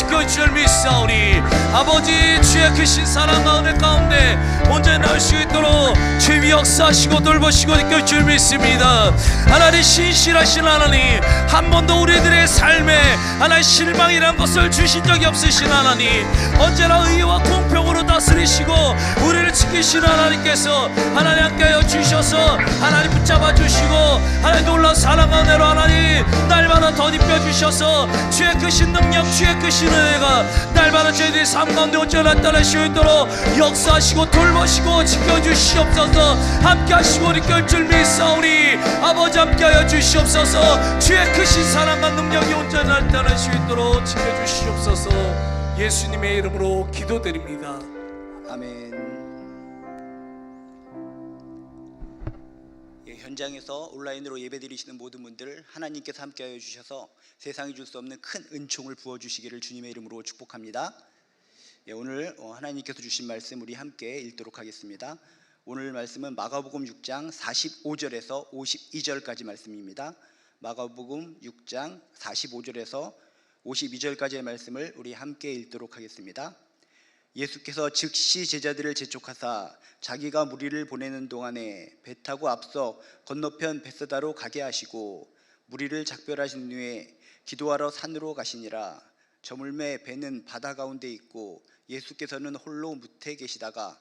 지켜줄 줄 믿사오니 아버지 주의 크신 사랑 가운데 언제나 나올 수 있도록 주의 역사하시고 돌보시고 지켜줄 줄 믿습니다. 하나님 신실하신 하나님, 한 번도 우리들의 삶에 하나님 실망이란 것을 주신 적이 없으신 하나님, 언제나 의와 공평으로 다스리시고 우리를 지키시는 하나님께서 하나님 함께하여 주셔서 하나님 붙잡아 주시고 하나님 놀라운 사랑 가운데로 하나님 날마다 덧입혀 주셔서 주의 크신 능력, 주의 크신 은혜가 날마다 저희들의 삶 가운데 언제나 나타날 수 있도록 역사하시고 돌보시고 지켜주시옵소서. 함께하시고 이끌 줄 믿사오니 아버지 함께하여 주시옵소서. 주의 크신 사랑과 능력이 언제나 나타날 수 있도록 지켜주시옵소서. 예수님의 이름으로 기도드립니다. 아멘. 현장에서 온라인으로 예배드리시는 모든 분들 하나님께서 함께하여 주셔서 세상이 줄 수 없는 큰 은총을 부어주시기를 주님의 이름으로 축복합니다. 오늘 하나님께서 주신 말씀 우리 함께 읽도록 하겠습니다. 오늘 말씀은 마가복음 6장 45절에서 52절까지 말씀입니다. 마가복음 6장 45절에서 52절까지의 말씀을 우리 함께 읽도록 하겠습니다. 예수께서 즉시 제자들을 재촉하사 자기가 무리를 보내는 동안에 배 타고 앞서 건너편 벳사다로 가게 하시고 무리를 작별하신 후에 기도하러 산으로 가시니라. 저물매 배는 바다 가운데 있고 예수께서는 홀로 무태 계시다가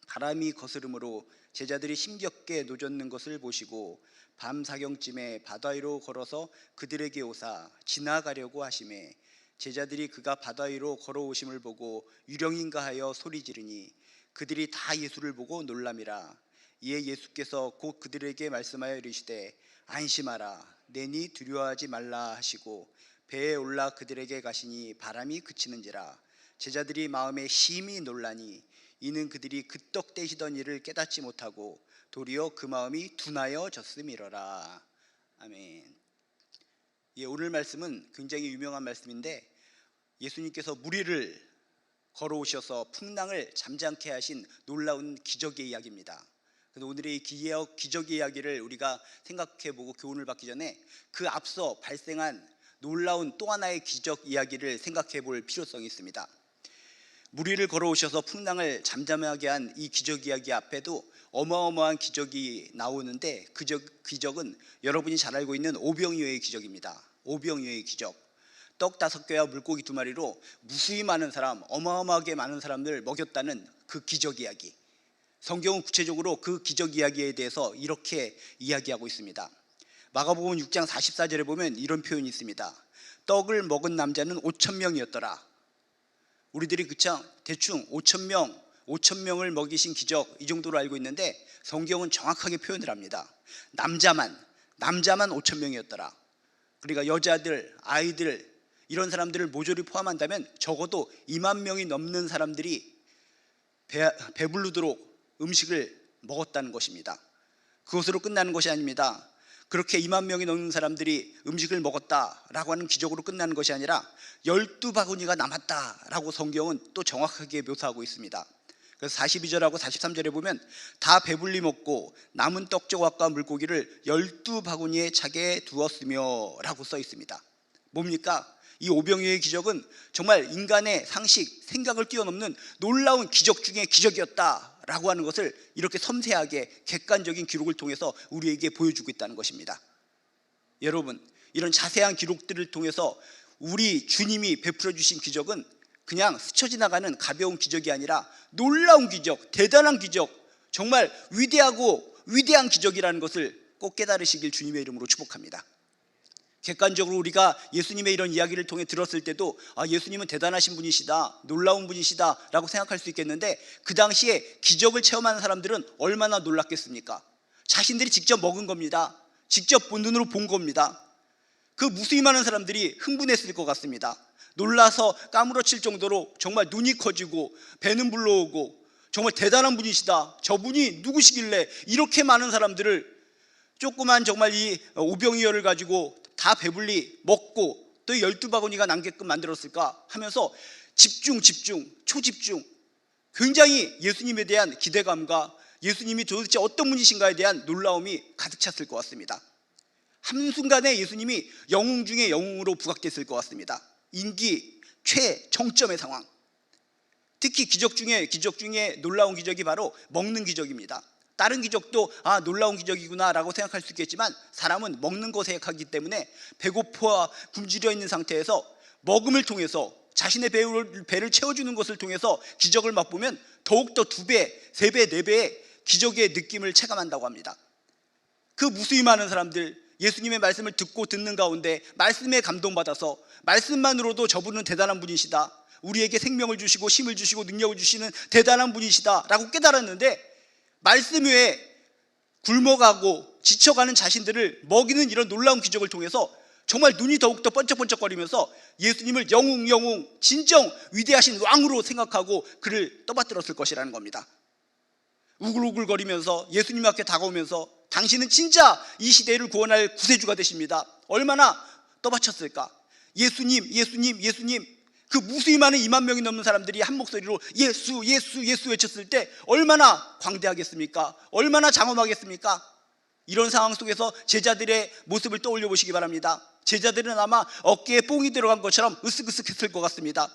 바람이 거스름으로 제자들이 힘겹게 노젓는 것을 보시고 밤 사경쯤에 바다 위로 걸어서 그들에게 오사 지나가려고 하시매 제자들이 그가 바다 위로 걸어오심을 보고 유령인가 하여 소리 지르니 그들이 다 예수를 보고 놀람이라. 이에 예수께서 곧 그들에게 말씀하여 이르시되 안심하라 내니 두려워하지 말라 하시고 배에 올라 그들에게 가시니 바람이 그치는지라. 제자들이 마음에 심히 놀라니 이는 그들이 그떡 떼시던 일을 깨닫지 못하고 도리어 그 마음이 둔하여 졌음이러라. 아멘. 오늘 말씀은 굉장히 유명한 말씀인데 예수님께서 무리를 걸어오셔서 풍랑을 잠잠케 하신 놀라운 기적의 이야기입니다. 그래서 오늘의 이 기적의 이야기를 우리가 생각해보고 교훈을 받기 전에 그 앞서 발생한 놀라운 또 하나의 기적 이야기를 생각해 볼 필요성이 있습니다. 무리를 걸어오셔서 풍랑을 잠잠하게 한 이 기적 이야기 앞에도 어마어마한 기적이 나오는데 그 기적은 여러분이 잘 알고 있는 오병이어의 기적입니다. 오병이어의 기적. 떡 5개와 물고기 2마리로 무수히 많은 사람, 어마어마하게 많은 사람들 먹였다는 그 기적 이야기. 성경은 구체적으로 그 기적 이야기에 대해서 이렇게 이야기하고 있습니다. 마가복음 6장 44절에 보면 이런 표현이 있습니다. 떡을 먹은 남자는 5,000명이었더라. 우리들이 그냥 대충 5,000명을 먹이신 기적 이 정도로 알고 있는데 성경은 정확하게 표현을 합니다. 남자만 5,000명이었더라. 그러니까 여자들, 아이들 이런 사람들을 모조리 포함한다면 적어도 2만 명이 넘는 사람들이 배부르도록 음식을 먹었다는 것입니다. 그것으로 끝나는 것이 아닙니다. 그렇게 2만 명이 넘는 사람들이 음식을 먹었다라고 하는 기적으로 끝나는 것이 아니라 12바구니가 남았다라고 성경은 또 정확하게 묘사하고 있습니다. 그래서 42절하고 43절에 보면 다 배불리 먹고 남은 떡 조각과 물고기를 12바구니에 차게 두었으며 라고 써 있습니다. 뭡니까? 이 오병이어의 기적은 정말 인간의 상식, 생각을 뛰어넘는 놀라운 기적 중에 기적이었다라고 하는 것을 이렇게 섬세하게 객관적인 기록을 통해서 우리에게 보여주고 있다는 것입니다. 여러분, 이런 자세한 기록들을 통해서 우리 주님이 베풀어 주신 기적은 그냥 스쳐 지나가는 가벼운 기적이 아니라 놀라운 기적, 대단한 기적, 정말 위대한 기적이라는 것을 꼭 깨달으시길 주님의 이름으로 축복합니다. 객관적으로 우리가 예수님의 이런 이야기를 통해 들었을 때도 예수님은 대단하신 분이시다, 놀라운 분이시다 라고 생각할 수 있겠는데 그 당시에 기적을 체험하는 사람들은 얼마나 놀랐겠습니까? 자신들이 직접 먹은 겁니다. 직접 눈으로 본 겁니다. 그 무수히 많은 사람들이 흥분했을 것 같습니다. 놀라서 까무러칠 정도로 정말 눈이 커지고 배는 불러오고 정말 대단한 분이시다, 저분이 누구시길래 이렇게 많은 사람들을 조그만 정말 이 오병이어를 가지고 다 배불리 먹고 또 12바구니가 남게끔 만들었을까 하면서 초집중 굉장히 예수님에 대한 기대감과 예수님이 도대체 어떤 분이신가에 대한 놀라움이 가득 찼을 것 같습니다. 한순간에 예수님이 영웅 중에 영웅으로 부각됐을 것 같습니다. 인기, 최정점의 상황. 특히 기적 중에 놀라운 기적이 바로 먹는 기적입니다. 다른 기적도 놀라운 기적이구나 라고 생각할 수 있겠지만 사람은 먹는 거 생각하기 때문에 배고파 굶주려 있는 상태에서 먹음을 통해서 자신의 배를 채워주는 것을 통해서 기적을 맛보면 더욱더 2배, 3배, 4배의 기적의 느낌을 체감한다고 합니다. 그 무수히 많은 사람들, 예수님의 말씀을 듣는 가운데 말씀에 감동받아서 말씀만으로도 저분은 대단한 분이시다, 우리에게 생명을 주시고 힘을 주시고 능력을 주시는 대단한 분이시다 라고 깨달았는데, 말씀 외에 굶어가고 지쳐가는 자신들을 먹이는 이런 놀라운 기적을 통해서 정말 눈이 더욱더 번쩍번쩍거리면서 예수님을 영웅 진정 위대하신 왕으로 생각하고 그를 떠받들었을 것이라는 겁니다. 우글우글거리면서 예수님 앞에 다가오면서 당신은 진짜 이 시대를 구원할 구세주가 되십니다. 얼마나 떠받쳤을까. 예수님, 예수님, 예수님. 그 무수히 많은 2만 명이 넘는 사람들이 한 목소리로 예수, 예수, 예수 외쳤을 때 얼마나 광대하겠습니까? 얼마나 장엄하겠습니까? 이런 상황 속에서 제자들의 모습을 떠올려 보시기 바랍니다. 제자들은 아마 어깨에 뽕이 들어간 것처럼 으쓱으쓱했을 것 같습니다.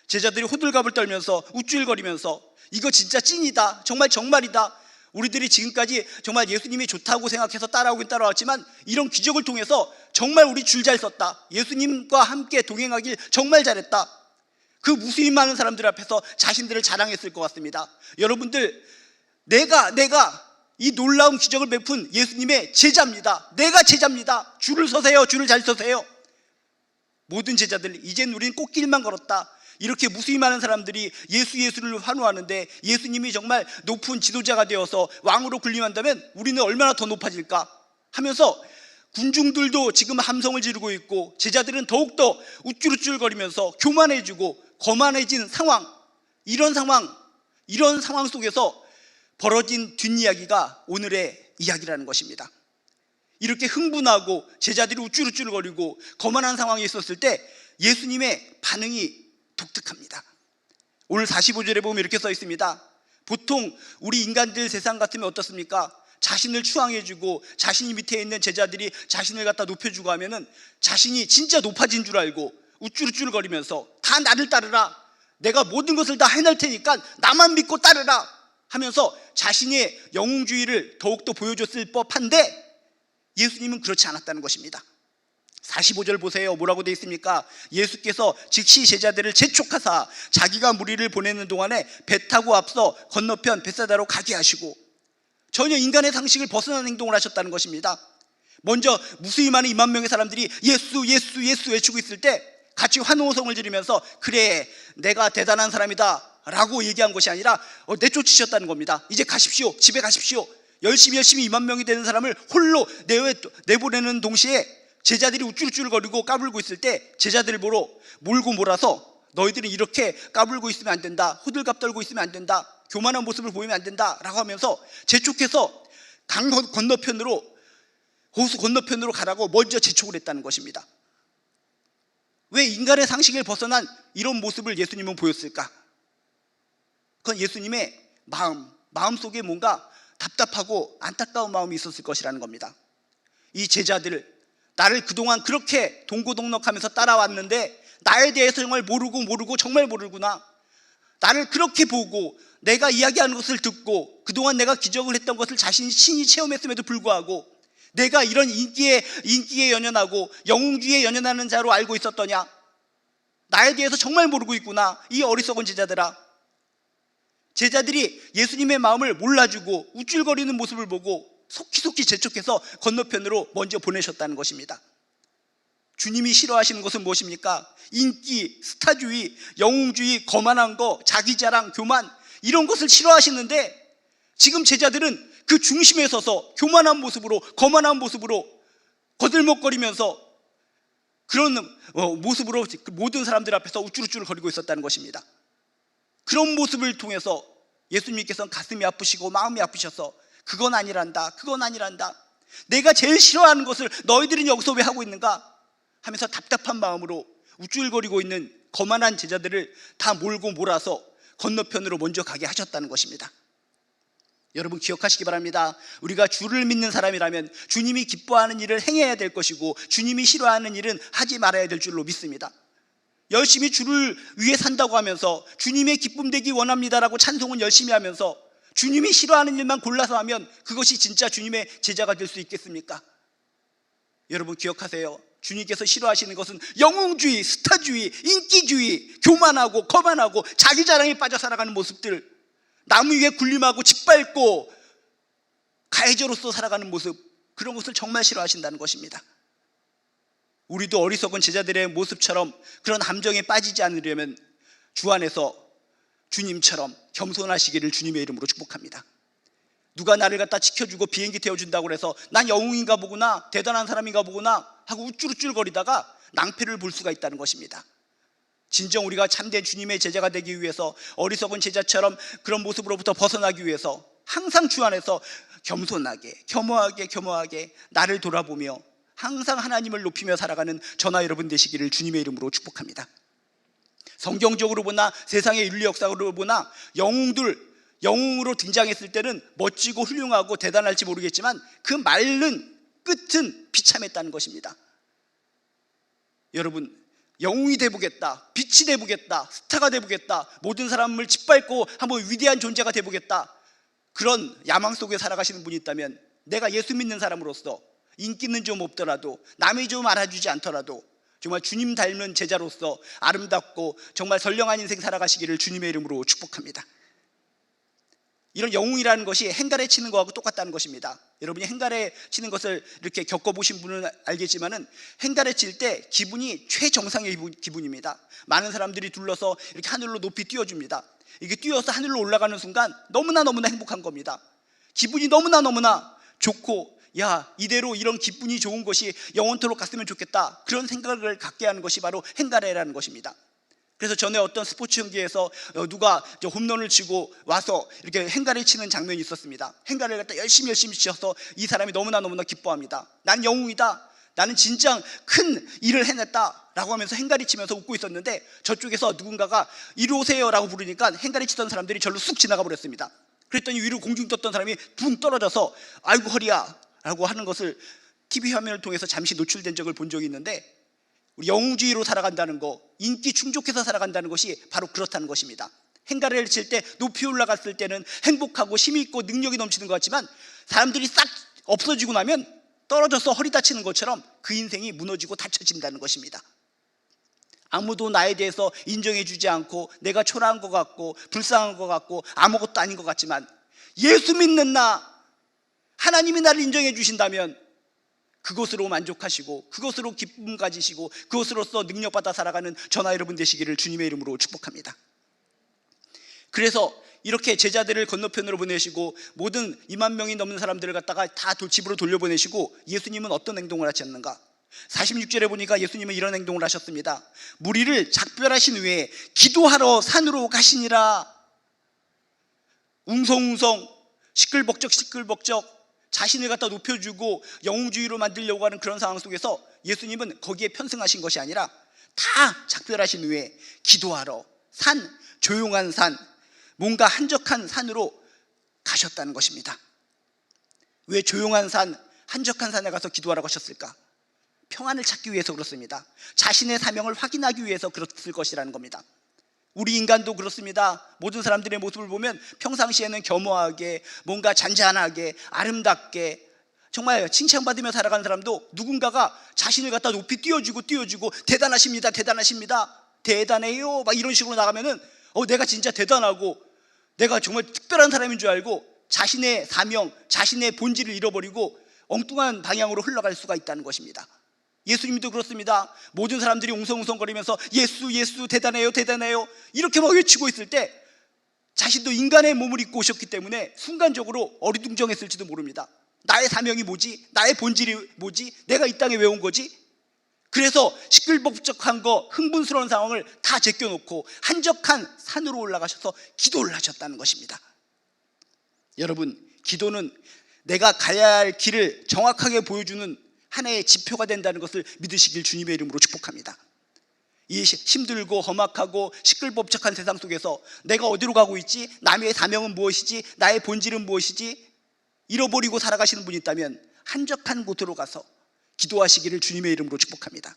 제자들이 호들갑을 떨면서 우쭐거리면서 이거 진짜 찐이다, 정말 정말이다. 우리들이 지금까지 정말 예수님이 좋다고 생각해서 따라오긴 따라왔지만 이런 기적을 통해서 정말 우리 줄 잘 섰다, 예수님과 함께 동행하길 정말 잘했다. 그 무수히 많은 사람들 앞에서 자신들을 자랑했을 것 같습니다. 여러분들, 내가 이 놀라운 기적을 베푼 예수님의 제자입니다. 내가 제자입니다. 줄을 서세요. 줄을 잘 서세요. 모든 제자들, 이젠 우린 꽃길만 걸었다. 이렇게 무수히 많은 사람들이 예수를 환호하는데 예수님이 정말 높은 지도자가 되어서 왕으로 군림한다면 우리는 얼마나 더 높아질까 하면서 군중들도 지금 함성을 지르고 있고 제자들은 더욱더 우쭐우쭐거리면서 교만해지고 거만해진 상황, 이런 상황 속에서 벌어진 뒷이야기가 오늘의 이야기라는 것입니다. 이렇게 흥분하고 제자들이 우쭐우쭐거리고 거만한 상황에 있었을 때 예수님의 반응이 독특합니다. 오늘 45절에 보면 이렇게 써 있습니다. 보통 우리 인간들 세상 같으면 어떻습니까? 자신을 추앙해주고 자신이 밑에 있는 제자들이 자신을 갖다 높여주고 하면은 자신이 진짜 높아진 줄 알고 우쭐우쭐거리면서 다 나를 따르라, 내가 모든 것을 다 해낼 테니까 나만 믿고 따르라 하면서 자신의 영웅주의를 더욱더 보여줬을 법한데 예수님은 그렇지 않았다는 것입니다. 45절 보세요. 뭐라고 되어 있습니까? 예수께서 즉시 제자들을 재촉하사 자기가 무리를 보내는 동안에 배 타고 앞서 건너편 벳사다로 가게 하시고, 전혀 인간의 상식을 벗어난 행동을 하셨다는 것입니다. 먼저 무수히 많은 2만 명의 사람들이 예수, 예수, 예수 외치고 있을 때 같이 환호성을 지르면서 그래, 내가 대단한 사람이다 라고 얘기한 것이 아니라 내쫓으셨다는 겁니다. 이제 가십시오. 집에 가십시오. 열심히 2만 명이 되는 사람을 홀로 내보내는 동시에 제자들이 우쭐우쭐거리고 까불고 있을 때 제자들을 보러 몰고 몰아서 너희들은 이렇게 까불고 있으면 안 된다, 호들갑 떨고 있으면 안 된다, 교만한 모습을 보이면 안 된다 라고 하면서 재촉해서 강 건너편으로, 호수 건너편으로 가라고 먼저 재촉을 했다는 것입니다. 왜 인간의 상식을 벗어난 이런 모습을 예수님은 보였을까? 그건 예수님의 마음속에 뭔가 답답하고 안타까운 마음이 있었을 것이라는 겁니다. 이 제자들, 나를 그동안 그렇게 동고동락하면서 따라왔는데 나에 대해서 정말 모르고 정말 모르구나, 나를 그렇게 보고 내가 이야기하는 것을 듣고 그동안 내가 기적을 했던 것을 자신이 친히 체험했음에도 불구하고 내가 이런 인기에 연연하고 영웅주의에 연연하는 자로 알고 있었더냐, 나에 대해서 정말 모르고 있구나, 이 어리석은 제자들아. 제자들이 예수님의 마음을 몰라주고 우쭐거리는 모습을 보고 속히 재촉해서 건너편으로 먼저 보내셨다는 것입니다. 주님이 싫어하시는 것은 무엇입니까? 인기, 스타주의, 영웅주의, 거만한 거, 자기자랑, 교만, 이런 것을 싫어하시는데 지금 제자들은 그 중심에 서서 교만한 모습으로, 거만한 모습으로 거들먹거리면서 그런 모습으로 모든 사람들 앞에서 우쭐우쭐거리고 있었다는 것입니다. 그런 모습을 통해서 예수님께서는 가슴이 아프시고 마음이 아프셔서 그건 아니란다, 내가 제일 싫어하는 것을 너희들은 여기서 왜 하고 있는가 하면서 답답한 마음으로 우쭐거리고 있는 거만한 제자들을 다 몰고 몰아서 건너편으로 먼저 가게 하셨다는 것입니다. 여러분 기억하시기 바랍니다. 우리가 주를 믿는 사람이라면 주님이 기뻐하는 일을 행해야 될 것이고 주님이 싫어하는 일은 하지 말아야 될 줄로 믿습니다. 열심히 주를 위해 산다고 하면서 주님의 기쁨 되기 원합니다라고 찬송은 열심히 하면서 주님이 싫어하는 일만 골라서 하면 그것이 진짜 주님의 제자가 될 수 있겠습니까? 여러분 기억하세요. 주님께서 싫어하시는 것은 영웅주의, 스타주의, 인기주의, 교만하고 거만하고 자기 자랑에 빠져 살아가는 모습들, 나무 위에 군림하고 짓밟고 가해자로서 살아가는 모습, 그런 것을 정말 싫어하신다는 것입니다. 우리도 어리석은 제자들의 모습처럼 그런 함정에 빠지지 않으려면 주 안에서 주님처럼 겸손하시기를 주님의 이름으로 축복합니다. 누가 나를 갖다 지켜주고 비행기 태워준다고 해서 난 영웅인가 보구나, 대단한 사람인가 보구나 하고 우쭐우쭐거리다가 낭패를 볼 수가 있다는 것입니다. 진정 우리가 참된 주님의 제자가 되기 위해서 어리석은 제자처럼 그런 모습으로부터 벗어나기 위해서 항상 주 안에서 겸손하게 겸허하게 나를 돌아보며 항상 하나님을 높이며 살아가는 저나 여러분 되시기를 주님의 이름으로 축복합니다. 성경적으로 보나 세상의 인류 역사로 보나 영웅으로 등장했을 때는 멋지고 훌륭하고 대단할지 모르겠지만 그 마른 끝은 비참했다는 것입니다. 여러분, 영웅이 되보겠다, 빛이 되보겠다, 스타가 되보겠다, 모든 사람을 짓밟고 한번 위대한 존재가 되보겠다, 그런 야망 속에 살아가시는 분이 있다면 내가 예수 믿는 사람으로서 인기는 좀 없더라도 남이 좀 알아주지 않더라도 정말 주님 닮은 제자로서 아름답고 정말 선량한 인생 살아가시기를 주님의 이름으로 축복합니다. 이런 영웅이라는 것이 행가래 치는 것하고 똑같다는 것입니다. 여러분이 행가래 치는 것을 이렇게 겪어보신 분은 알겠지만은 행가래 칠 때 기분이 최정상의 기분입니다. 많은 사람들이 둘러서 이렇게 하늘로 높이 띄워줍니다. 이게 뛰어서 하늘로 올라가는 순간 너무나 행복한 겁니다. 기분이 너무나 좋고, 야, 이대로 이런 기분이 좋은 것이 영원토록 갔으면 좋겠다, 그런 생각을 갖게 하는 것이 바로 행가래라는 것입니다. 그래서 전에 어떤 스포츠 경기에서 누가 홈런을 치고 와서 이렇게 행가래 치는 장면이 있었습니다. 행가래를 갖다 열심히 치셔서 이 사람이 너무나 기뻐합니다. 난 영웅이다, 나는 진짜 큰 일을 해냈다 라고 하면서 행가래 치면서 웃고 있었는데 저쪽에서 누군가가 이리 오세요 라고 부르니까 행가래 치던 사람들이 절로 쑥 지나가 버렸습니다. 그랬더니 위로 공중 떴던 사람이 붕 떨어져서 아이고 허리야 라고 하는 것을 TV 화면을 통해서 잠시 노출된 적을 본 적이 있는데, 우리 영웅주의로 살아간다는 거, 인기 충족해서 살아간다는 것이 바로 그렇다는 것입니다. 행가래를 칠 때 높이 올라갔을 때는 행복하고 힘이 있고 능력이 넘치는 것 같지만 사람들이 싹 없어지고 나면 떨어져서 허리 다치는 것처럼 그 인생이 무너지고 닫혀진다는 것입니다. 아무도 나에 대해서 인정해주지 않고 내가 초라한 것 같고 불쌍한 것 같고 아무것도 아닌 것 같지만 예수 믿는 나, 하나님이 나를 인정해 주신다면 그것으로 만족하시고 그것으로 기쁨 가지시고 그것으로서 능력받아 살아가는 저나 여러분 되시기를 주님의 이름으로 축복합니다. 그래서 이렇게 제자들을 건너편으로 보내시고 모든 2만 명이 넘는 사람들을 갖다가 다 집으로 돌려보내시고 예수님은 어떤 행동을 하셨는가? 46절에 보니까 예수님은 이런 행동을 하셨습니다. 무리를 작별하신 후에 기도하러 산으로 가시니라. 웅성웅성 시끌벅적 자신을 갖다 높여주고 영웅주의로 만들려고 하는 그런 상황 속에서 예수님은 거기에 편승하신 것이 아니라 다 작별하신 후에 기도하러 조용한 산, 뭔가 한적한 산으로 가셨다는 것입니다. 왜 조용한 산, 한적한 산에 가서 기도하라고 하셨을까? 평안을 찾기 위해서 그렇습니다. 자신의 사명을 확인하기 위해서 그랬을 것이라는 겁니다. 우리 인간도 그렇습니다. 모든 사람들의 모습을 보면 평상시에는 겸허하게, 뭔가 잔잔하게, 아름답게, 정말 칭찬받으며 살아가는 사람도 누군가가 자신을 갖다 높이 띄워주고 대단하십니다, 대단해요 막 이런 식으로 나가면은 내가 진짜 대단하고 내가 정말 특별한 사람인 줄 알고 자신의 사명, 자신의 본질을 잃어버리고 엉뚱한 방향으로 흘러갈 수가 있다는 것입니다. 예수님도 그렇습니다. 모든 사람들이 웅성웅성거리면서 예수 대단해요 이렇게 막 외치고 있을 때 자신도 인간의 몸을 입고 오셨기 때문에 순간적으로 어리둥절했을지도 모릅니다. 나의 사명이 뭐지? 나의 본질이 뭐지? 내가 이 땅에 왜 온 거지? 그래서 시끌벅적한 거, 흥분스러운 상황을 다 제껴놓고 한적한 산으로 올라가셔서 기도를 하셨다는 것입니다. 여러분, 기도는 내가 가야 할 길을 정확하게 보여주는 하나의 지표가 된다는 것을 믿으시길 주님의 이름으로 축복합니다. 이 힘들고 험악하고 시끌벅적한 세상 속에서 내가 어디로 가고 있지? 남의 사명은 무엇이지? 나의 본질은 무엇이지? 잃어버리고 살아가시는 분이 있다면 한적한 곳으로 가서 기도하시기를 주님의 이름으로 축복합니다.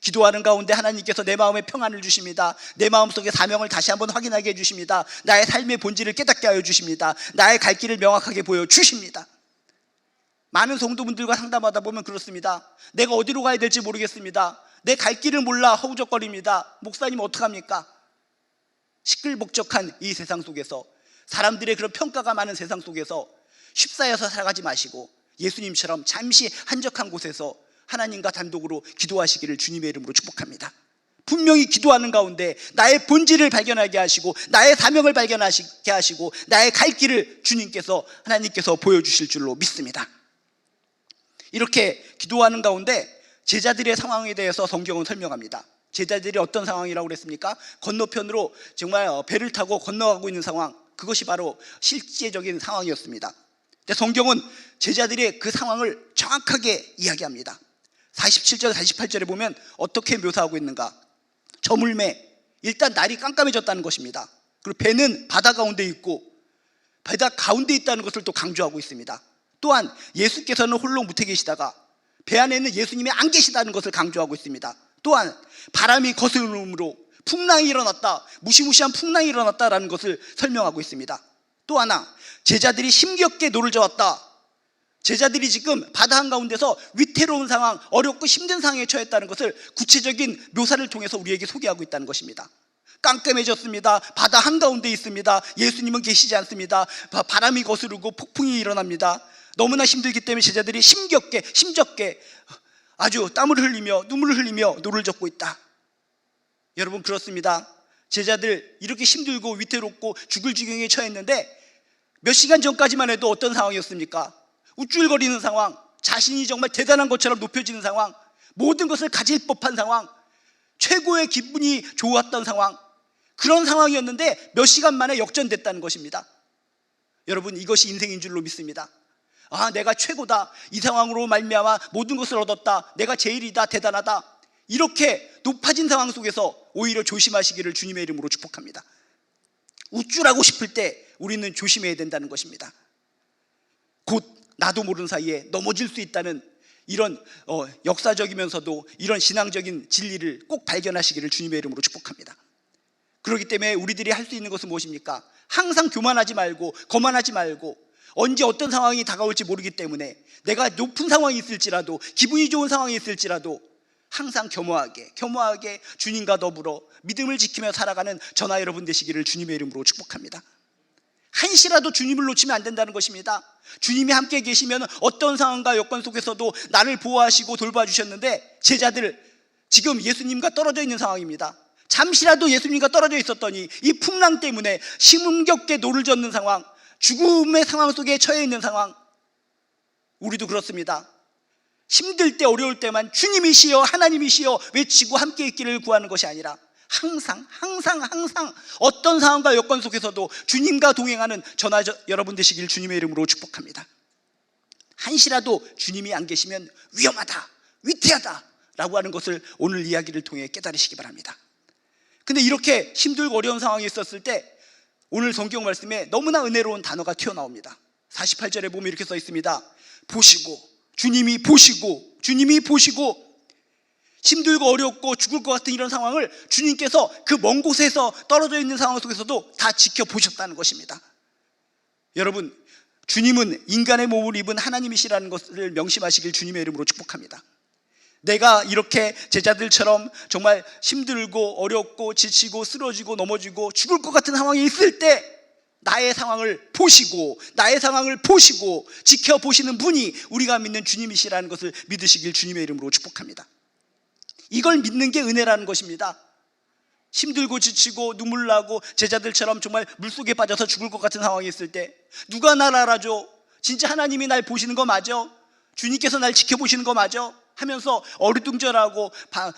기도하는 가운데 하나님께서 내 마음에 평안을 주십니다. 내 마음속에 사명을 다시 한번 확인하게 해주십니다. 나의 삶의 본질을 깨닫게 하여 주십니다. 나의 갈 길을 명확하게 보여주십니다. 많은 성도분들과 상담하다 보면 그렇습니다. 내가 어디로 가야 될지 모르겠습니다. 내 갈 길을 몰라 허우적거립니다. 목사님 어떡합니까? 시끌벅적한 이 세상 속에서, 사람들의 그런 평가가 많은 세상 속에서 쉽사여서 살아가지 마시고 예수님처럼 잠시 한적한 곳에서 하나님과 단독으로 기도하시기를 주님의 이름으로 축복합니다. 분명히 기도하는 가운데 나의 본질을 발견하게 하시고 나의 사명을 발견하게 하시고 나의 갈 길을 주님께서, 하나님께서 보여주실 줄로 믿습니다. 이렇게 기도하는 가운데 제자들의 상황에 대해서 성경은 설명합니다. 제자들이 어떤 상황이라고 그랬습니까? 건너편으로 정말 배를 타고 건너가고 있는 상황, 그것이 바로 실제적인 상황이었습니다. 근데 성경은 제자들의 그 상황을 정확하게 이야기합니다. 47절 48절에 보면 어떻게 묘사하고 있는가? 저물매, 일단 날이 깜깜해졌다는 것입니다. 그리고 배는 바다 가운데 있고 바다 가운데 있다는 것을 또 강조하고 있습니다. 또한 예수께서는 홀로 무태 계시다가 배 안에는 예수님이 안 계시다는 것을 강조하고 있습니다. 또한 바람이 거스름으로 풍랑이 일어났다, 무시무시한 풍랑이 일어났다라는 것을 설명하고 있습니다. 또 하나, 제자들이 힘겹게 노를 저었다. 제자들이 지금 바다 한가운데서 위태로운 상황, 어렵고 힘든 상황에 처했다는 것을 구체적인 묘사를 통해서 우리에게 소개하고 있다는 것입니다. 깜깜해졌습니다. 바다 한가운데 있습니다. 예수님은 계시지 않습니다. 바람이 거스르고 폭풍이 일어납니다. 너무나 힘들기 때문에 제자들이 힘겹게 아주 땀을 흘리며 눈물을 흘리며 노를 젓고 있다. 여러분, 그렇습니다. 제자들 이렇게 힘들고 위태롭고 죽을 지경에 처했는데 몇 시간 전까지만 해도 어떤 상황이었습니까? 우쭐거리는 상황, 자신이 정말 대단한 것처럼 높여지는 상황, 모든 것을 가질 법한 상황, 최고의 기분이 좋았던 상황, 그런 상황이었는데 몇 시간 만에 역전됐다는 것입니다. 여러분, 이것이 인생인 줄로 믿습니다. 아, 내가 최고다, 이 상황으로 말미암아 모든 것을 얻었다, 내가 제일이다, 대단하다, 이렇게 높아진 상황 속에서 오히려 조심하시기를 주님의 이름으로 축복합니다. 우쭐하고 싶을 때 우리는 조심해야 된다는 것입니다. 곧 나도 모르는 사이에 넘어질 수 있다는 이런 역사적이면서도 이런 신앙적인 진리를 꼭 발견하시기를 주님의 이름으로 축복합니다. 그렇기 때문에 우리들이 할 수 있는 것은 무엇입니까? 항상 교만하지 말고 거만하지 말고, 언제 어떤 상황이 다가올지 모르기 때문에 내가 높은 상황이 있을지라도, 기분이 좋은 상황이 있을지라도 항상 겸허하게 주님과 더불어 믿음을 지키며 살아가는 저나 여러분 되시기를 주님의 이름으로 축복합니다. 한시라도 주님을 놓치면 안 된다는 것입니다. 주님이 함께 계시면 어떤 상황과 여건 속에서도 나를 보호하시고 돌봐주셨는데, 제자들 지금 예수님과 떨어져 있는 상황입니다. 잠시라도 예수님과 떨어져 있었더니 이 풍랑 때문에 힘겹게 노를 젓는 상황, 죽음의 상황 속에 처해 있는 상황. 우리도 그렇습니다. 힘들 때, 어려울 때만 주님이시여 하나님이시여 외치고 함께 있기를 구하는 것이 아니라 항상 어떤 상황과 여건 속에서도 주님과 동행하는 저나 여러분 되시길 주님의 이름으로 축복합니다. 한시라도 주님이 안 계시면 위험하다, 위태하다 라고 하는 것을 오늘 이야기를 통해 깨달으시기 바랍니다. 근데 이렇게 힘들고 어려운 상황이 있었을 때 오늘 성경 말씀에 너무나 은혜로운 단어가 튀어나옵니다. 48절에 보면 이렇게 써 있습니다. 주님이 보시고 힘들고 어렵고 죽을 것 같은 이런 상황을 주님께서 그 먼 곳에서 떨어져 있는 상황 속에서도 다 지켜보셨다는 것입니다. 여러분, 주님은 인간의 몸을 입은 하나님이시라는 것을 명심하시길 주님의 이름으로 축복합니다. 내가 이렇게 제자들처럼 정말 힘들고 어렵고 지치고 쓰러지고 넘어지고 죽을 것 같은 상황이 있을 때 나의 상황을 보시고 지켜보시는 분이 우리가 믿는 주님이시라는 것을 믿으시길 주님의 이름으로 축복합니다. 이걸 믿는 게 은혜라는 것입니다. 힘들고 지치고 눈물 나고 제자들처럼 정말 물속에 빠져서 죽을 것 같은 상황이 있을 때 누가 날 알아줘? 진짜 하나님이 날 보시는 거 맞아? 주님께서 날 지켜보시는 거 맞아? 하면서 어리둥절하고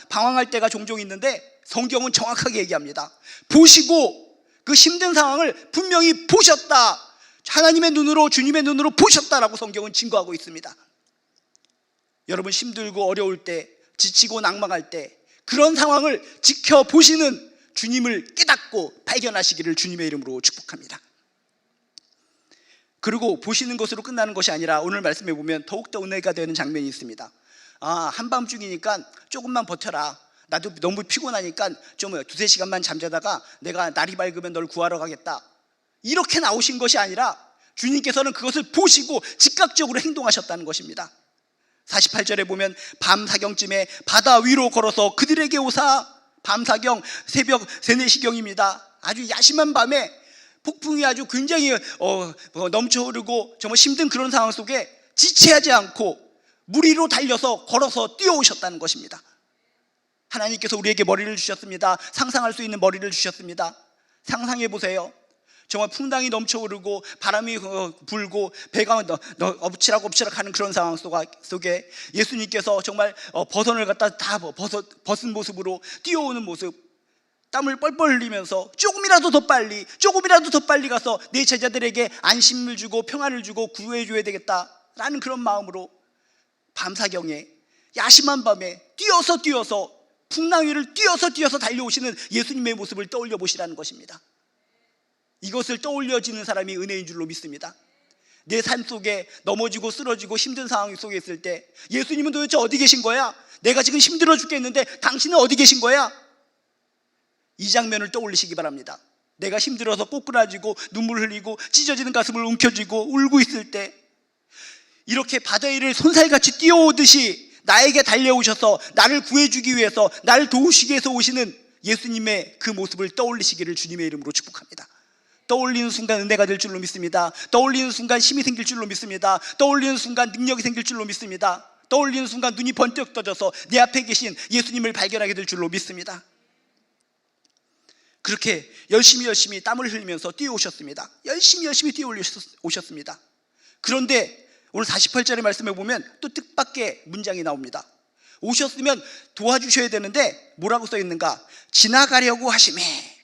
방황할 때가 종종 있는데 성경은 정확하게 얘기합니다. 보시고 그 힘든 상황을 분명히 보셨다, 하나님의 눈으로, 주님의 눈으로 보셨다라고 성경은 증거하고 있습니다. 여러분, 힘들고 어려울 때, 지치고 낭망할 때 그런 상황을 지켜보시는 주님을 깨닫고 발견하시기를 주님의 이름으로 축복합니다. 그리고 보시는 것으로 끝나는 것이 아니라 오늘 말씀해 보면 더욱더 은혜가 되는 장면이 있습니다. 한밤중이니까 조금만 버텨라, 나도 너무 피곤하니까 좀 두세 시간만 잠자다가 내가 날이 밝으면 널 구하러 가겠다. 이렇게 나오신 것이 아니라 주님께서는 그것을 보시고 즉각적으로 행동하셨다는 것입니다. 48절에 보면 밤사경쯤에 바다 위로 걸어서 그들에게 오사, 밤사경 새벽 3, 4시경입니다. 아주 야심한 밤에 폭풍이 아주 굉장히 넘쳐흐르고 정말 힘든 그런 상황 속에 지체하지 않고 물 위로 달려서 걸어서 뛰어오셨다는 것입니다. 하나님께서 우리에게 머리를 주셨습니다. 상상할 수 있는 머리를 주셨습니다. 상상해 보세요. 정말 풍랑이 넘쳐흐르고 바람이 불고 배가 엎치락엎치락 하는 그런 상황 속에 예수님께서 정말 버선을 갖다 다 벗은 모습으로 뛰어오는 모습, 땀을 뻘뻘 흘리면서 조금이라도 더 빨리 가서 내 제자들에게 안심을 주고 평안을 주고 구해줘야 되겠다라는 그런 마음으로 밤사경에 야심한 밤에 뛰어서 풍랑 위를 뛰어서 달려오시는 예수님의 모습을 떠올려 보시라는 것입니다. 이것을 떠올려지는 사람이 은혜인 줄로 믿습니다. 내 삶 속에 넘어지고 쓰러지고 힘든 상황 속에 있을 때 예수님은 도대체 어디 계신 거야? 내가 지금 힘들어 죽겠는데 당신은 어디 계신 거야? 이 장면을 떠올리시기 바랍니다. 내가 힘들어서 꼬꾸라지고 눈물 흘리고 찢어지는 가슴을 움켜쥐고 울고 있을 때 이렇게 바다 위를 손살같이 뛰어오듯이 나에게 달려오셔서 나를 구해주기 위해서 나를 도우시기 위해서 오시는 예수님의 그 모습을 떠올리시기를 주님의 이름으로 축복합니다. 떠올리는 순간 은혜가 될 줄로 믿습니다. 떠올리는 순간 힘이 생길 줄로 믿습니다. 떠올리는 순간 능력이 생길 줄로 믿습니다. 떠올리는 순간 눈이 번쩍 떠져서 내 앞에 계신 예수님을 발견하게 될 줄로 믿습니다. 그렇게 열심히 땀을 흘리면서 뛰어오셨습니다. 열심히 뛰어오셨습니다. 그런데 오늘 48절의 말씀에 보면 또 뜻밖의 문장이 나옵니다. 오셨으면 도와주셔야 되는데 뭐라고 써 있는가? 지나가려고 하심에.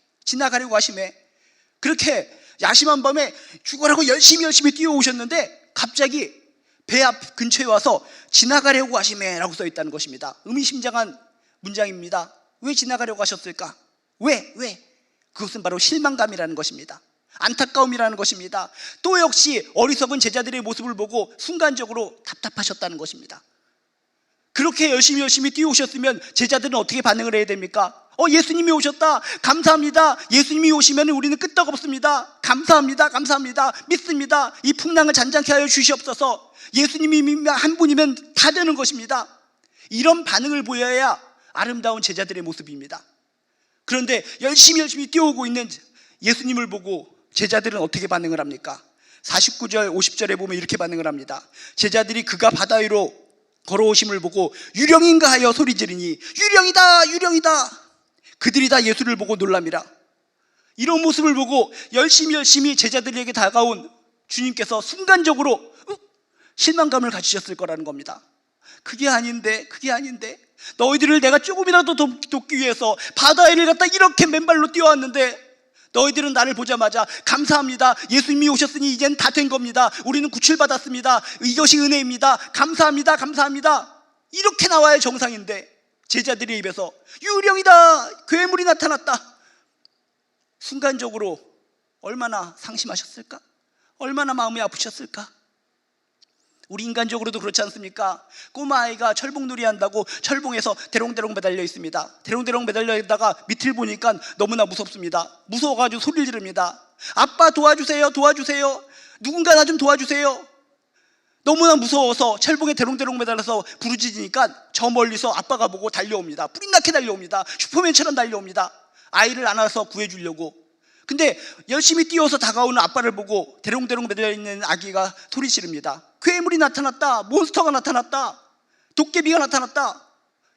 그렇게 야심한 밤에 죽으라고 열심히 뛰어오셨는데 갑자기 배 앞 근처에 와서 지나가려고 하심에 라고 써 있다는 것입니다. 의미심장한 문장입니다. 왜 지나가려고 하셨을까? 왜? 그것은 바로 실망감이라는 것입니다. 안타까움이라는 것입니다. 또 역시 어리석은 제자들의 모습을 보고 순간적으로 답답하셨다는 것입니다. 그렇게 열심히 뛰어오셨으면 제자들은 어떻게 반응을 해야 됩니까? 예수님이 오셨다. 감사합니다. 예수님이 오시면 우리는 끄떡없습니다. 감사합니다. 믿습니다. 이 풍랑을 잔잔케 하여 주시옵소서. 예수님이 한 분이면 다 되는 것입니다. 이런 반응을 보여야 아름다운 제자들의 모습입니다. 그런데 열심히 뛰어오고 있는 예수님을 보고 제자들은 어떻게 반응을 합니까? 49절 50절에 보면 이렇게 반응을 합니다. 제자들이 그가 바다 위로 걸어오심을 보고 유령인가 하여 소리 지르니 유령이다. 그들이 다 예수를 보고 놀랍니다. 이런 모습을 보고 열심히 제자들에게 다가온 주님께서 순간적으로 실망감을 가지셨을 거라는 겁니다. 그게 아닌데 너희들을 내가 조금이라도 돕기 위해서 바다 위를 갖다 이렇게 맨발로 뛰어왔는데 너희들은 나를 보자마자 감사합니다. 예수님이 오셨으니 이젠 다 된 겁니다. 우리는 구출받았습니다. 이것이 은혜입니다. 감사합니다. 이렇게 나와야 정상인데 제자들의 입에서 유령이다, 괴물이 나타났다. 순간적으로 얼마나 상심하셨을까? 얼마나 마음이 아프셨을까? 우리 인간적으로도 그렇지 않습니까? 꼬마아이가 철봉놀이 한다고 철봉에서 대롱대롱 매달려 있습니다. 대롱대롱 매달려 있다가 밑을 보니까 너무나 무섭습니다. 무서워가지고 소리를 지릅니다. 아빠 도와주세요. 누군가 나 좀 도와주세요. 너무나 무서워서 철봉에 대롱대롱 매달려서 부르짖으니까 저 멀리서 아빠가 보고 달려옵니다. 불이 나게 달려옵니다. 슈퍼맨처럼 달려옵니다. 아이를 안아서 구해주려고. 근데 열심히 뛰어서 다가오는 아빠를 보고 대롱대롱 매달려있는 아기가 소리 지릅니다. 괴물이 나타났다. 몬스터가 나타났다. 도깨비가 나타났다.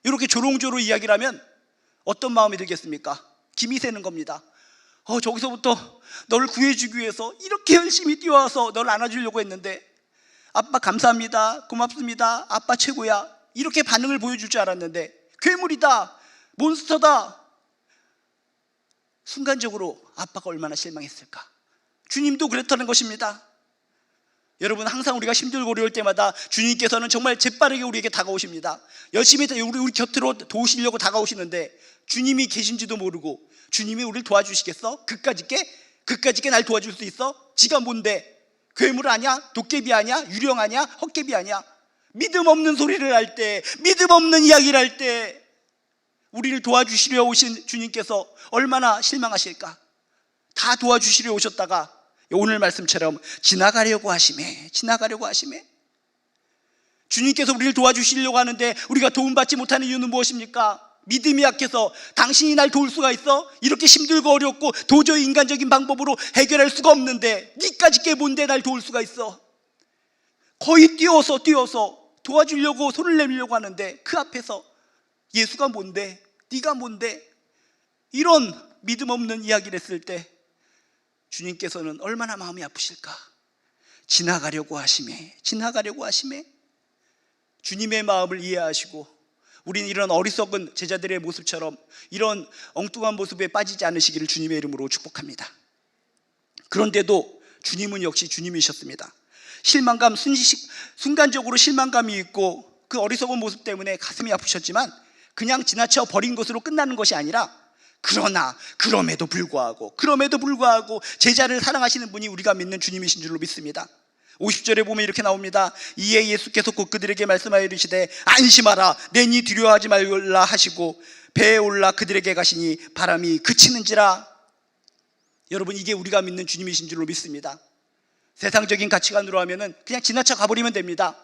이렇게 조롱조롱 이야기를 하면 어떤 마음이 들겠습니까? 김이 새는 겁니다. 저기서부터 너를 구해주기 위해서 이렇게 열심히 뛰어와서 너를 안아주려고 했는데 아빠 감사합니다. 고맙습니다. 아빠 최고야. 이렇게 반응을 보여줄 줄 알았는데 괴물이다. 몬스터다. 순간적으로 아빠가 얼마나 실망했을까? 주님도 그랬다는 것입니다. 여러분, 항상 우리가 힘들고 어려울 때마다 주님께서는 정말 재빠르게 우리에게 다가오십니다. 열심히 우리 곁으로 도우시려고 다가오시는데 주님이 계신지도 모르고 주님이 우리를 도와주시겠어? 그까짓게 날 도와줄 수 있어? 지가 뭔데? 괴물 아냐? 도깨비 아냐? 유령 아냐? 헛개비 아냐? 믿음 없는 소리를 할 때, 믿음 없는 이야기를 할 때 우리를 도와주시려 오신 주님께서 얼마나 실망하실까? 다 도와주시려 오셨다가 오늘 말씀처럼 지나가려고 하시매. 주님께서 우리를 도와주시려고 하는데 우리가 도움받지 못하는 이유는 무엇입니까? 믿음이 약해서. 당신이 날 도울 수가 있어? 이렇게 힘들고 어렵고 도저히 인간적인 방법으로 해결할 수가 없는데 니까짓 게 뭔데 날 도울 수가 있어? 거의 뛰어서 도와주려고 손을 내밀려고 하는데 그 앞에서 예수가 뭔데? 네가 뭔데? 이런 믿음 없는 이야기를 했을 때 주님께서는 얼마나 마음이 아프실까? 지나가려고 하시매. 주님의 마음을 이해하시고 우리는 이런 어리석은 제자들의 모습처럼 이런 엉뚱한 모습에 빠지지 않으시기를 주님의 이름으로 축복합니다. 그런데도 주님은 역시 주님이셨습니다. 순간적으로 실망감이 있고 그 어리석은 모습 때문에 가슴이 아프셨지만 그냥 지나쳐 버린 것으로 끝나는 것이 아니라 그럼에도 불구하고 제자를 사랑하시는 분이 우리가 믿는 주님이신 줄로 믿습니다. 50절에 보면 이렇게 나옵니다. 이에 예수께서 곧 그들에게 말씀하여 이르시되 안심하라 내니 두려워하지 말라 하시고 배에 올라 그들에게 가시니 바람이 그치는지라. 여러분, 이게 우리가 믿는 주님이신 줄로 믿습니다. 세상적인 가치관으로 하면은 그냥 지나쳐 가버리면 됩니다.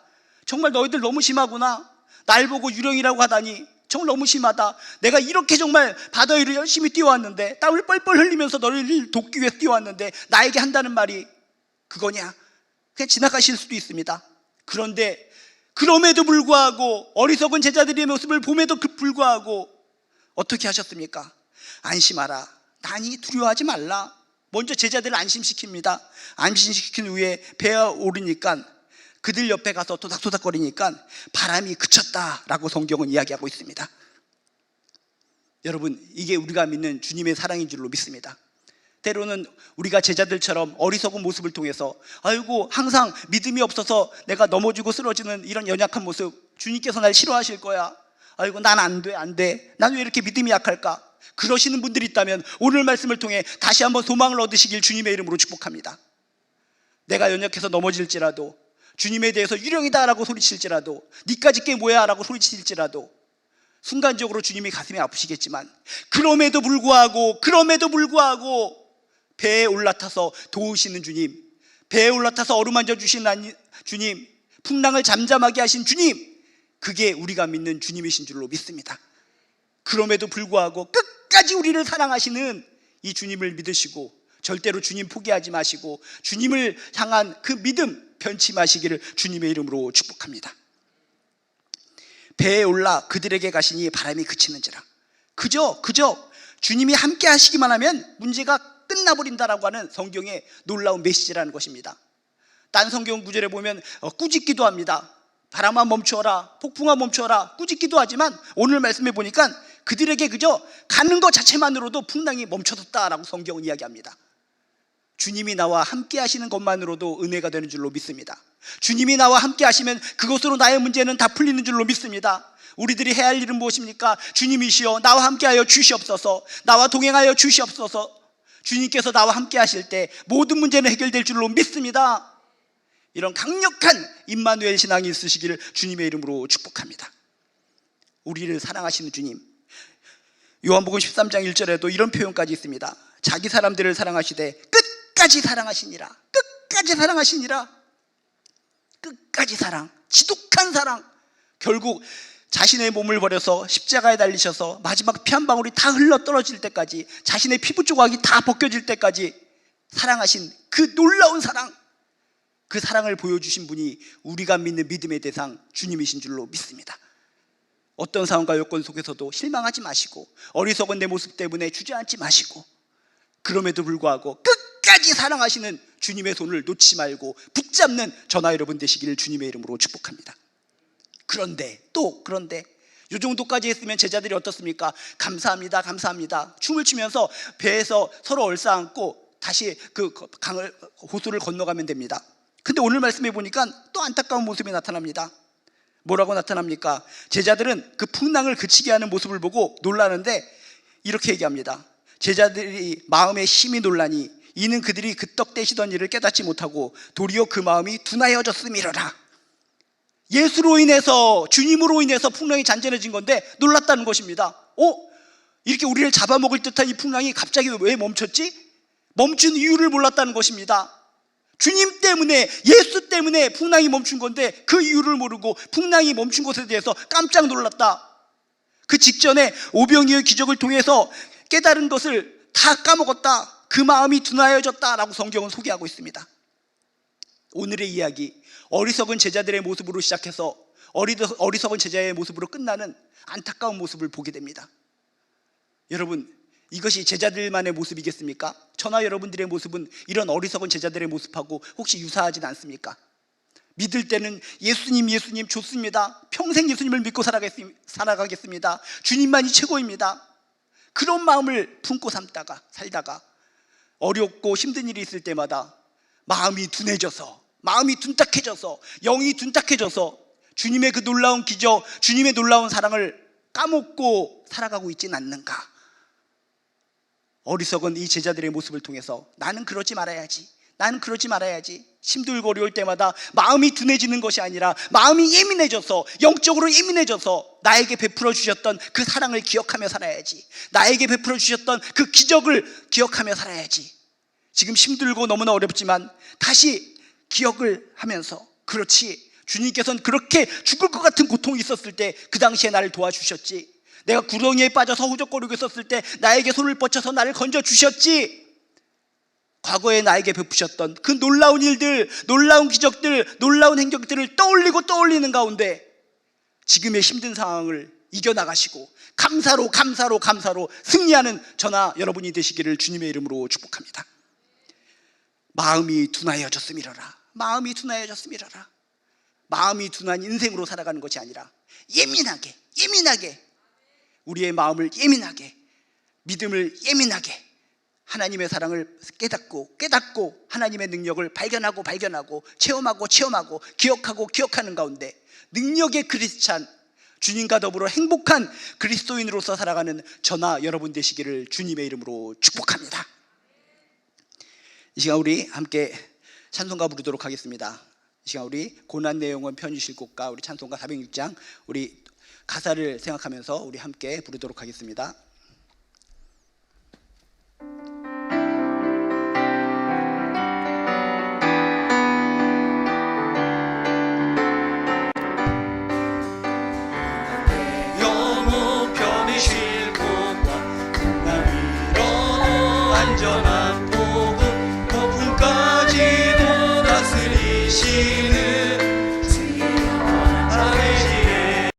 정말 너희들 너무 심하구나. 날 보고 유령이라고 하다니 정말 너무 심하다. 내가 이렇게 정말 바다 위로 열심히 뛰어왔는데 땀을 뻘뻘 흘리면서 너희를 돕기 위해서 뛰어왔는데 나에게 한다는 말이 그거냐? 그냥 지나가실 수도 있습니다. 그런데 그럼에도 불구하고 어리석은 제자들의 모습을 봄에도 불구하고 어떻게 하셨습니까? 안심하라. 나니 두려워하지 말라. 먼저 제자들을 안심시킵니다. 안심시킨 후에 배에 오르니까 그들 옆에 가서 토닥토닥거리니까 바람이 그쳤다라고 성경은 이야기하고 있습니다. 여러분, 이게 우리가 믿는 주님의 사랑인 줄로 믿습니다. 때로는 우리가 제자들처럼 어리석은 모습을 통해서 아이고 항상 믿음이 없어서 내가 넘어지고 쓰러지는 이런 연약한 모습, 주님께서 날 싫어하실 거야. 아이고 난 안 돼. 난 왜 이렇게 믿음이 약할까? 그러시는 분들이 있다면 오늘 말씀을 통해 다시 한번 소망을 얻으시길 주님의 이름으로 축복합니다. 내가 연약해서 넘어질지라도, 주님에 대해서 유령이다라고 소리칠지라도, 니까짓 게 뭐야 라고 소리칠지라도 순간적으로 주님이 가슴이 아프시겠지만 그럼에도 불구하고 배에 올라타서 도우시는 주님, 배에 올라타서 어루만져 주시는 주님, 풍랑을 잠잠하게 하신 주님, 그게 우리가 믿는 주님이신 줄로 믿습니다. 그럼에도 불구하고 끝까지 우리를 사랑하시는 이 주님을 믿으시고 절대로 주님 포기하지 마시고 주님을 향한 그 믿음 변치 마시기를 주님의 이름으로 축복합니다. 배에 올라 그들에게 가시니 바람이 그치는지라. 그저 주님이 함께 하시기만 하면 문제가 끝나버린다라고 하는 성경의 놀라운 메시지라는 것입니다. 딴 성경 구절에 보면 꾸짖기도 합니다. 바람아 멈추어라, 폭풍아 멈추어라, 꾸짖기도 하지만 오늘 말씀해 보니까 그들에게 그저 가는 것 자체만으로도 풍랑이 멈춰졌다라고 성경은 이야기합니다. 주님이 나와 함께 하시는 것만으로도 은혜가 되는 줄로 믿습니다. 주님이 나와 함께 하시면 그것으로 나의 문제는 다 풀리는 줄로 믿습니다. 우리들이 해야 할 일은 무엇입니까? 주님이시여 나와 함께하여 주시옵소서, 나와 동행하여 주시옵소서. 주님께서 나와 함께 하실 때 모든 문제는 해결될 줄로 믿습니다. 이런 강력한 임마누엘 신앙이 있으시기를 주님의 이름으로 축복합니다. 우리를 사랑하시는 주님, 요한복음 13장 1절에도 이런 표현까지 있습니다. 자기 사람들을 사랑하시되 끝까지 사랑하시니라. 끝까지 사랑, 지독한 사랑. 결국 자신의 몸을 버려서 십자가에 달리셔서 마지막 피 한 방울이 다 흘러 떨어질 때까지, 자신의 피부 조각이 다 벗겨질 때까지 사랑하신 그 놀라운 사랑, 그 사랑을 보여주신 분이 우리가 믿는 믿음의 대상 주님이신 줄로 믿습니다. 어떤 상황과 여건 속에서도 실망하지 마시고 어리석은 내 모습 때문에 주저앉지 마시고 그럼에도 불구하고 끝까지 사랑하시는 주님의 손을 놓지 말고 붙잡는 저나 여러분 되시기를 주님의 이름으로 축복합니다. 그런데 이 정도까지 했으면 제자들이 어떻습니까? 감사합니다. 춤을 추면서 배에서 서로 얼싸안고 다시 그 강을, 호수를 건너가면 됩니다. 근데 오늘 말씀해 보니까 또 안타까운 모습이 나타납니다. 뭐라고 나타납니까? 제자들은 그 풍랑을 그치게 하는 모습을 보고 놀라는데 이렇게 얘기합니다. 제자들이 마음에 심히 놀라니 이는 그들이 그 떡 떼시던 일을 깨닫지 못하고 도리어 그 마음이 둔하여졌음이로라. 예수로 인해서, 주님으로 인해서 풍랑이 잔잔해진 건데 놀랐다는 것입니다. 이렇게 우리를 잡아먹을 듯한 이 풍랑이 갑자기 왜 멈췄지? 멈춘 이유를 몰랐다는 것입니다. 주님 때문에, 예수 때문에 풍랑이 멈춘 건데 그 이유를 모르고 풍랑이 멈춘 것에 대해서 깜짝 놀랐다. 그 직전에 오병이어의 기적을 통해서 깨달은 것을 다 까먹었다. 그 마음이 둔하여졌다라고 성경은 소개하고 있습니다. 오늘의 이야기, 어리석은 제자들의 모습으로 시작해서 어리석은 제자의 모습으로 끝나는 안타까운 모습을 보게 됩니다. 여러분, 이것이 제자들만의 모습이겠습니까? 저나 여러분들의 모습은 이런 어리석은 제자들의 모습하고 혹시 유사하진 않습니까? 믿을 때는 예수님 좋습니다. 평생 예수님을 믿고 살아가겠습니다. 주님만이 최고입니다. 그런 마음을 품고 살다가 어렵고 힘든 일이 있을 때마다 마음이 둔해져서, 마음이 둔탁해져서, 영이 둔탁해져서 주님의 그 놀라운 기적, 주님의 놀라운 사랑을 까먹고 살아가고 있진 않는가? 어리석은 이 제자들의 모습을 통해서 나는 그러지 말아야지, 힘들고 어려울 때마다 마음이 둔해지는 것이 아니라 마음이 예민해져서, 영적으로 예민해져서 나에게 베풀어 주셨던 그 사랑을 기억하며 살아야지, 나에게 베풀어 주셨던 그 기적을 기억하며 살아야지. 지금 힘들고 너무나 어렵지만 다시 기억을 하면서, 그렇지, 주님께서는 그렇게 죽을 것 같은 고통이 있었을 때 그 당시에 나를 도와주셨지, 내가 구덩이에 빠져서 허우적거리고 있었을 때 나에게 손을 뻗쳐서 나를 건져주셨지, 과거에 나에게 베푸셨던 그 놀라운 일들, 놀라운 기적들, 놀라운 행적들을 떠올리는 가운데 지금의 힘든 상황을 이겨나가시고 감사로 승리하는 저나 여러분이 되시기를 주님의 이름으로 축복합니다. 마음이 둔하여졌음이로라. 마음이 둔한 인생으로 살아가는 것이 아니라 예민하게 우리의 마음을 예민하게, 믿음을 예민하게, 하나님의 사랑을 깨닫고 하나님의 능력을 발견하고 체험하고 기억하는 가운데 능력의 크리스찬, 주님과 더불어 행복한 그리스도인으로서 살아가는 저나 여러분 되시기를 주님의 이름으로 축복합니다. 이 시간 우리 함께 찬송가 부르도록 하겠습니다. 이 시간 우리 고난 내용은 편주실 곡과 우리 찬송가 406장 우리 가사를 생각하면서 우리 함께 부르도록 하겠습니다. 영원 편히 쉴 곳과 날 위로 안전한 복음, 폭풍까지도 다스리시는